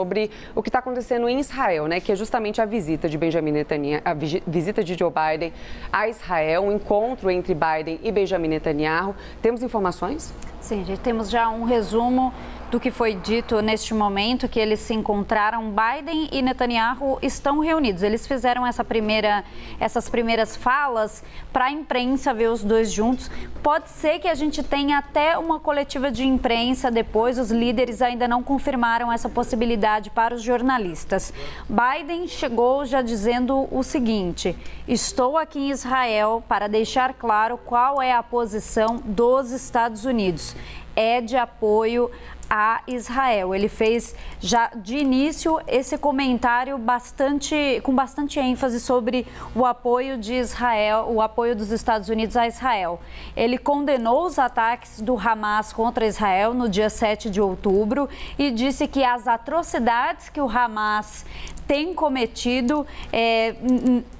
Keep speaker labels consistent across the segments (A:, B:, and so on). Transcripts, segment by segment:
A: sobre o que está acontecendo em Israel, né? Que é justamente a visita de Benjamin Netanyahu, a visita de Joe Biden a Israel, um encontro entre Biden e Benjamin Netanyahu. Temos informações?
B: Sim, gente, temos já um resumo do que foi dito neste momento, que eles se encontraram. Biden e Netanyahu estão reunidos. Eles fizeram essas primeiras falas para a imprensa ver os dois juntos. Pode ser que a gente tenha até uma coletiva de imprensa depois. Os líderes ainda não confirmaram essa possibilidade para os jornalistas. Biden chegou já dizendo o seguinte: estou aqui em Israel para deixar claro qual é a posição dos Estados Unidos. É de apoio a Israel. Ele fez já de início esse comentário com bastante ênfase sobre o apoio de Israel, o apoio dos Estados Unidos a Israel. Ele condenou os ataques do Hamas contra Israel no dia 7 de outubro e disse que as atrocidades que o Hamas tem cometido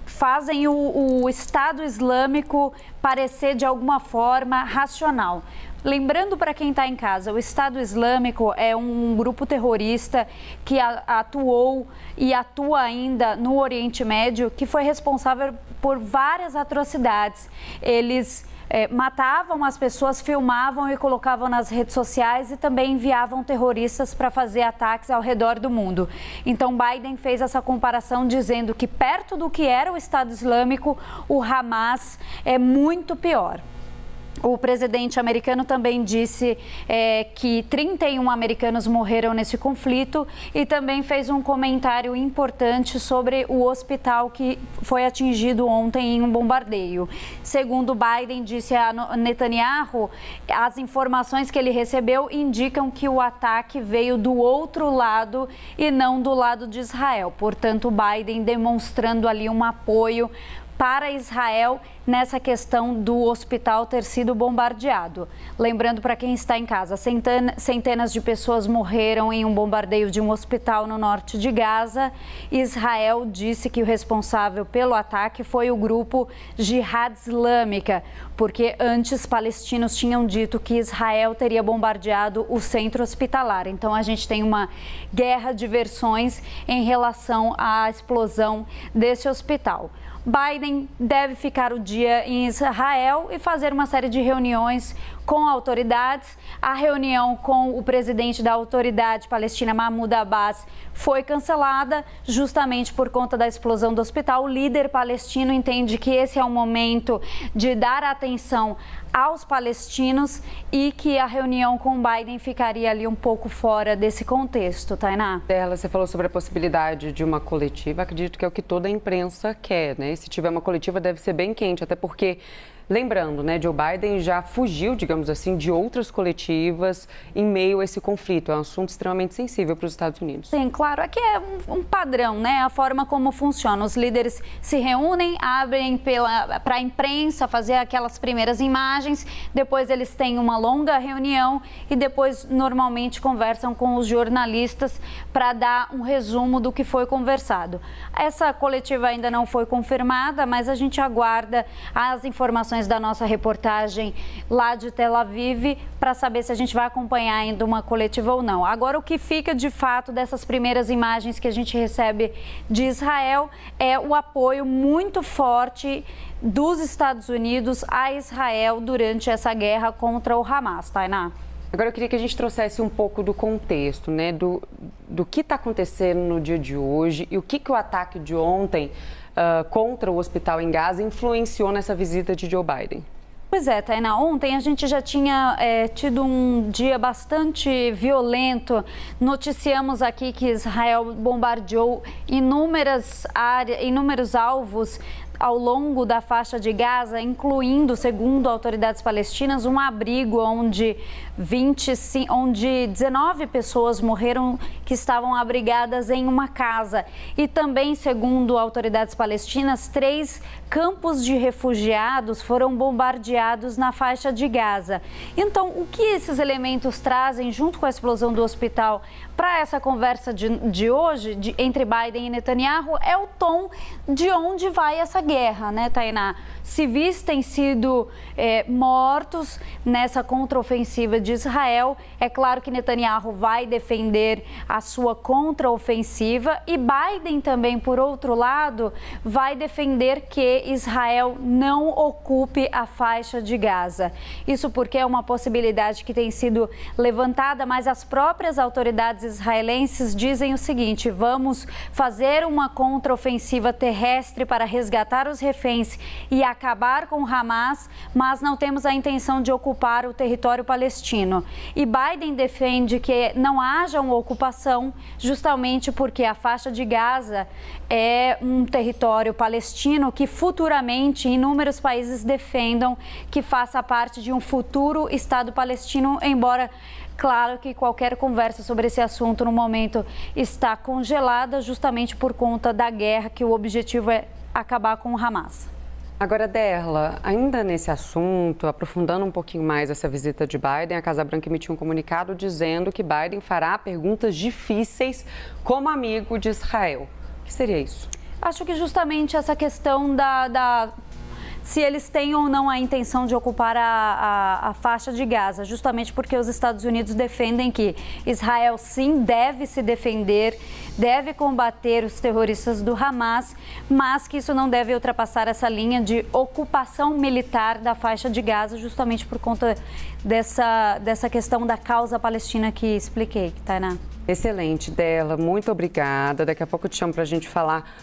B: fazem o Estado Islâmico parecer de alguma forma racional. Lembrando para quem está em casa, o Estado Islâmico é um grupo terrorista que atuou e atua ainda no Oriente Médio, que foi responsável por várias atrocidades. Eles matavam as pessoas, filmavam e colocavam nas redes sociais e também enviavam terroristas para fazer ataques ao redor do mundo. Então, Biden fez essa comparação dizendo que perto do que era o Estado Islâmico, o Hamas é muito pior. O presidente americano também disse que 31 americanos morreram nesse conflito e também fez um comentário importante sobre o hospital que foi atingido ontem em um bombardeio. Segundo Biden disse a Netanyahu, as informações que ele recebeu indicam que o ataque veio do outro lado e não do lado de Israel. Portanto, Biden demonstrando ali um apoio para Israel nessa questão do hospital ter sido bombardeado. Lembrando para quem está em casa, centenas de pessoas morreram em um bombardeio de um hospital no norte de Gaza. Israel disse que o responsável pelo ataque foi o grupo Jihad Islâmica, porque antes palestinos tinham dito que Israel teria bombardeado o centro hospitalar. Então a gente tem uma guerra de versões em relação à explosão desse hospital. Biden deve ficar o dia em Israel e fazer uma série de reuniões com autoridades. A reunião com o presidente da autoridade palestina, Mahmoud Abbas, foi cancelada justamente por conta da explosão do hospital. O líder palestino entende que esse é o momento de dar atenção aos palestinos e que a reunião com Biden ficaria ali um pouco fora desse contexto, Tainá.
A: Perla, você falou sobre a possibilidade de uma coletiva, acredito que é o que toda a imprensa quer, né? Se tiver uma coletiva deve ser bem quente, até porque, lembrando, né, Joe Biden já fugiu, digamos assim, de outras coletivas em meio a esse conflito. É um assunto extremamente sensível para os Estados Unidos.
B: Sim, claro. Aqui é um padrão, né? A forma como funciona. Os líderes se reúnem, abrem para a imprensa fazer aquelas primeiras imagens, depois eles têm uma longa reunião e depois normalmente conversam com os jornalistas para dar um resumo do que foi conversado. Essa coletiva ainda não foi confirmada, mas a gente aguarda as informações da nossa reportagem lá de Tel Aviv para saber se a gente vai acompanhar ainda uma coletiva ou não. Agora, o que fica de fato dessas primeiras imagens que a gente recebe de Israel é o apoio muito forte dos Estados Unidos a Israel durante essa guerra contra o Hamas, Tainá.
A: Agora eu queria que a gente trouxesse um pouco do contexto, né, do que está acontecendo no dia de hoje e o que o ataque de ontem contra o hospital em Gaza influenciou nessa visita de Joe Biden.
B: Pois é, Tainá, ontem a gente já tinha tido um dia bastante violento. Noticiamos aqui que Israel bombardeou inúmeros alvos ao longo da faixa de Gaza, incluindo, segundo autoridades palestinas, um abrigo onde 19 pessoas morreram que estavam abrigadas em uma casa. E também, segundo autoridades palestinas, 3 campos de refugiados foram bombardeados na faixa de Gaza. Então, o que esses elementos trazem, junto com a explosão do hospital, para essa conversa de hoje entre Biden e Netanyahu, é o tom de onde vai essa guerra. guerra, né, Tainá? Civis têm sido mortos nessa contraofensiva de Israel. É claro que Netanyahu vai defender a sua contraofensiva e Biden também, por outro lado, vai defender que Israel não ocupe a faixa de Gaza. Isso porque é uma possibilidade que tem sido levantada, mas as próprias autoridades israelenses dizem o seguinte: vamos fazer uma contraofensiva terrestre para resgatar os reféns e acabar com Hamas, mas não temos a intenção de ocupar o território palestino. E Biden defende que não haja uma ocupação, justamente porque a faixa de Gaza é um território palestino que futuramente inúmeros países defendam que faça parte de um futuro Estado palestino, embora claro que qualquer conversa sobre esse assunto no momento está congelada justamente por conta da guerra, que o objetivo é acabar com o Hamas.
A: Agora, Derla, ainda nesse assunto, aprofundando um pouquinho mais essa visita de Biden, a Casa Branca emitiu um comunicado dizendo que Biden fará perguntas difíceis como amigo de Israel. O que seria isso?
B: Acho que justamente essa questão se eles têm ou não a intenção de ocupar a faixa de Gaza, justamente porque os Estados Unidos defendem que Israel sim deve se defender, deve combater os terroristas do Hamas, mas que isso não deve ultrapassar essa linha de ocupação militar da faixa de Gaza, justamente por conta dessa questão da causa palestina que expliquei, Tainá.
A: Excelente, Derla, muito obrigada. Daqui a pouco eu te chamo para a gente falar